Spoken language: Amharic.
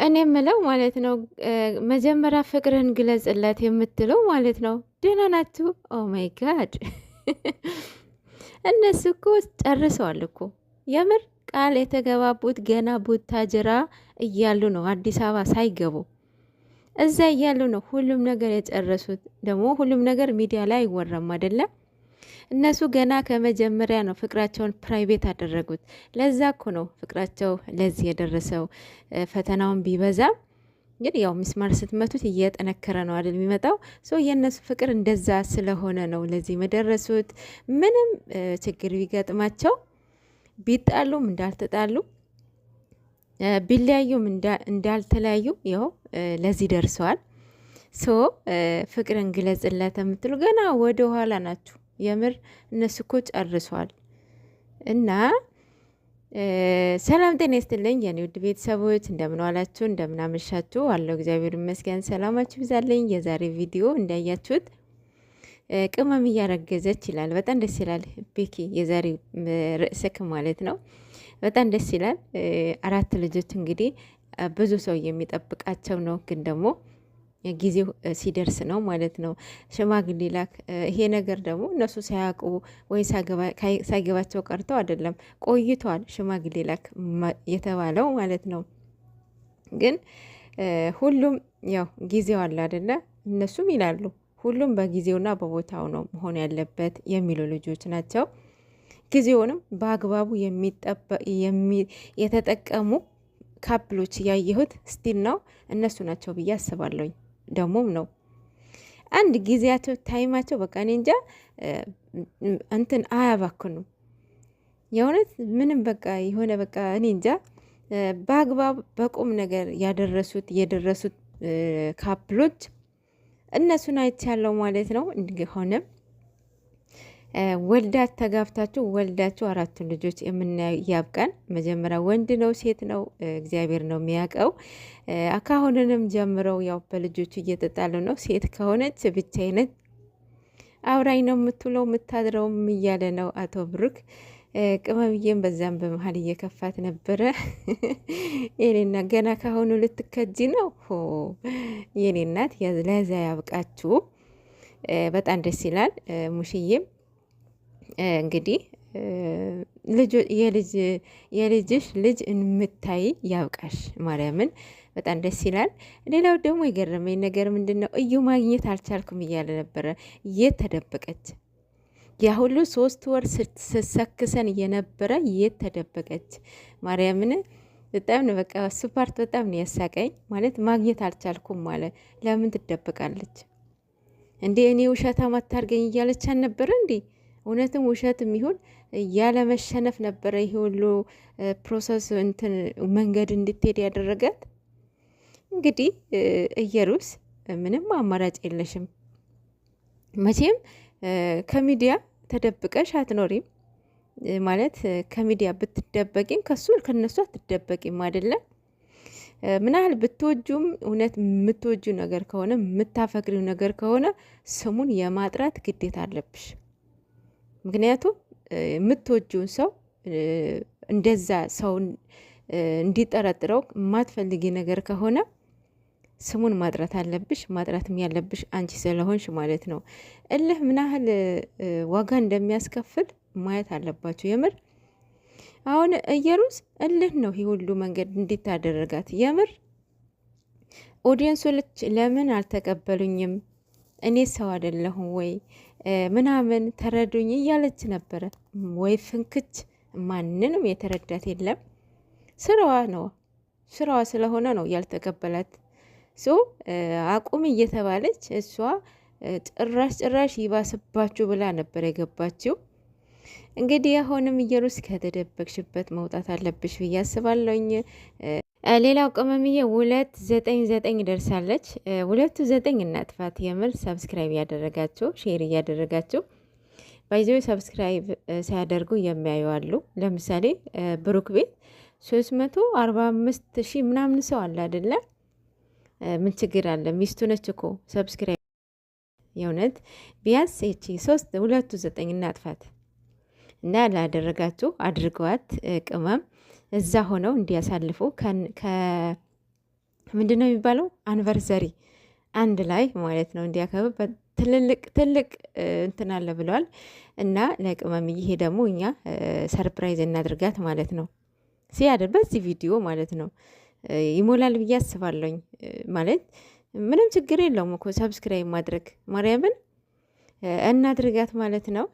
እኔ የምለው ማለት ነው መጀመሪያ ፍቅርህን ግለጽላት የምትለው ማለት ነው። ደህና ናችሁ? ኦ ማይ ጋድ እነሱ እኮ ጨርሰዋል እኮ የምር ቃል የተገባቡት ገና ቡታጅራ እያሉ ነው። አዲስ አበባ ሳይገቡ እዛ እያሉ ነው ሁሉም ነገር የጨረሱት። ደግሞ ሁሉም ነገር ሚዲያ ላይ አይወራም አይደለም። እነሱ ገና ከመጀመሪያ ነው ፍቅራቸውን ፕራይቬት አደረጉት። ለዛ እኮ ነው ፍቅራቸው ለዚህ የደረሰው። ፈተናውን ቢበዛም ግን ያው ሚስማር ስትመቱት እየጠነከረ ነው አይደል የሚመጣው። የእነሱ ፍቅር እንደዛ ስለሆነ ነው ለዚህ መደረሱት። ምንም ችግር ቢገጥማቸው ቢጣሉም እንዳልተጣሉ ቢለያዩም እንዳልተለያዩ ይኸው ለዚህ ደርሰዋል። ፍቅርን ግለጽላት የምትሉ ገና ወደ ኋላ ናችሁ። የምር እነሱ እኮ ጨርሷል። እና ሰላም ጤና ይስጥልኝ የኔ ውድ ቤተሰቦች፣ እንደምን ዋላችሁ? እንደምን አመሻችሁ? አለው እግዚአብሔር ይመስገን። ሰላማችሁ ይብዛልኝ። የዛሬ ቪዲዮ እንዳያችሁት ቅመም እያረገዘች ይላል። በጣም ደስ ይላል። ቤኪ የዛሬ ርዕስክ ማለት ነው። በጣም ደስ ይላል። 4 ልጆች እንግዲህ ብዙ ሰው የሚጠብቃቸው ነው፣ ግን ደግሞ ጊዜው ሲደርስ ነው ማለት ነው ሽማግሌ ላክ። ይሄ ነገር ደግሞ እነሱ ሳያውቁ ወይ ሳይገባቸው ቀርተው አይደለም፣ ቆይቷል ሽማግሌ ላክ የተባለው ማለት ነው። ግን ሁሉም ያው ጊዜው አለ አይደለ? እነሱም ይላሉ ሁሉም በጊዜውና በቦታው ነው መሆን ያለበት የሚሉ ልጆች ናቸው። ጊዜውንም በአግባቡ የተጠቀሙ ካፕሎች ያየሁት ስቲል ነው እነሱ ናቸው ብዬ አስባለሁኝ። ደግሞም ነው አንድ ጊዜያቸው ታይማቸው በቃ እኔ እንጃ እንትን አያባክኑ። የእውነት ምንም በቃ የሆነ በቃ እኔ እንጃ በአግባብ በቁም ነገር የደረሱት ካፕሎች እነሱን አይቻለው ማለት ነው። እንዲሆንም ወልዳት ተጋብታችሁ ወልዳችሁ 4 ልጆች የምናየው ያብቃን። መጀመሪያ ወንድ ነው ሴት ነው እግዚአብሔር ነው የሚያውቀው። ካሁንንም ጀምረው ያው በልጆቹ እየተጣሉ ነው። ሴት ከሆነች ብቻዬን አውራኝ ነው የምትውለው የምታድረውም እያለ ነው አቶ ብሩክ። ቅመምዬም በዛም በመሀል እየከፋት ነበረ። የኔና ገና ካሁኑ ልትከጂ ነው። የኔ እናት ለዛ ያብቃችሁ። በጣም ደስ ይላል። ሙሽዬም እንግዲህ የልጅሽ ልጅ የምታይ ያብቃሽ። ማርያምን በጣም ደስ ይላል። ሌላው ደግሞ የገረመኝ ነገር ምንድን ነው? እዩ ማግኘት አልቻልኩም እያለ ነበረ። የት ተደበቀች? ያ ሁሉ 3 ወር ስትሰክሰን እየነበረ የት ተደበቀች? ማርያምን በጣም ነው በቃ እሱ ፓርት በጣም ነው ያሳቀኝ። ማለት ማግኘት አልቻልኩም ማለት ለምን ትደበቃለች እንዴ? እኔ ውሸታም አታርገኝ እያለች አልነበረ እንዴ? እውነትም ውሸት የሚሆን ያለመሸነፍ ነበረ ይሄ ሁሉ ፕሮሰስ እንትን መንገድ እንድትሄድ ያደረጋት። እንግዲህ እየሩስ ምንም አማራጭ የለሽም መቼም ከሚዲያ ተደብቀሽ አትኖሪም። ማለት ከሚዲያ ብትደበቂም ከነሱ አትደበቂም አይደለም። ምናህል ብትወጁም እውነት የምትወጁ ነገር ከሆነ የምታፈቅሪው ነገር ከሆነ ስሙን የማጥራት ግዴታ አለብሽ። ምክንያቱም የምትወጂውን ሰው እንደዛ ሰውን እንዲጠረጥረው የማትፈልጊ ነገር ከሆነ ስሙን ማጥራት አለብሽ። ማጥራትም ያለብሽ አንቺ ስለሆንሽ ማለት ነው። እልህ ምናህል ዋጋ እንደሚያስከፍል ማየት አለባቸው የምር። አሁን እየሩስ እልህ ነው ይህ ሁሉ መንገድ እንዲታደረጋት የምር። ኦዲየንሶች ለምን አልተቀበሉኝም? እኔ ሰው አይደለሁም ወይ ምናምን ተረዱኝ እያለች ነበረ። ወይ ፍንክች ማንንም የተረዳት የለም። ስራዋ ስለሆነ ነው ያልተቀበላት። አቁም እየተባለች እሷ ጭራሽ ይባስባችሁ ብላ ነበር የገባችው። እንግዲህ አሁንም እየሩስ ከተደበቅሽበት መውጣት አለብሽ ብዬ አስባለሁኝ። ሌላው ቅመምዬ 299 ደርሳለች። 299 እናጥፋት። የምር ሰብስክራይብ እያደረጋችሁ ሼር እያደረጋችሁ ባይዘው ሰብስክራይብ ሳያደርጉ የሚያዩ አሉ። ለምሳሌ ብሩክ ቤት 345 ሺህ ምናምን ሰው አለ አይደለ? ምን ችግር አለ? ሚስቱ ነች እኮ ሰብስክራይብ። የእውነት ቢያንስ እቺ 229 እናጥፋት እና ላደረጋችሁ አድርገዋት። ቅመም እዛ ሆነው እንዲያሳልፉ ምንድን ነው የሚባለው አንቨርሰሪ አንድ ላይ ማለት ነው እንዲያከብር ትልቅ እንትን አለ ብለዋል። እና ለቅመምዬ ይሄ ደግሞ እኛ ሰርፕራይዝ እናድርጋት ማለት ነው። ሲያደር በዚህ ቪዲዮ ማለት ነው ይሞላል ብዬ አስባለሁኝ። ማለት ምንም ችግር የለውም እኮ ሰብስክራይብ ማድረግ ማርያምን እናድርጋት ማለት ነው።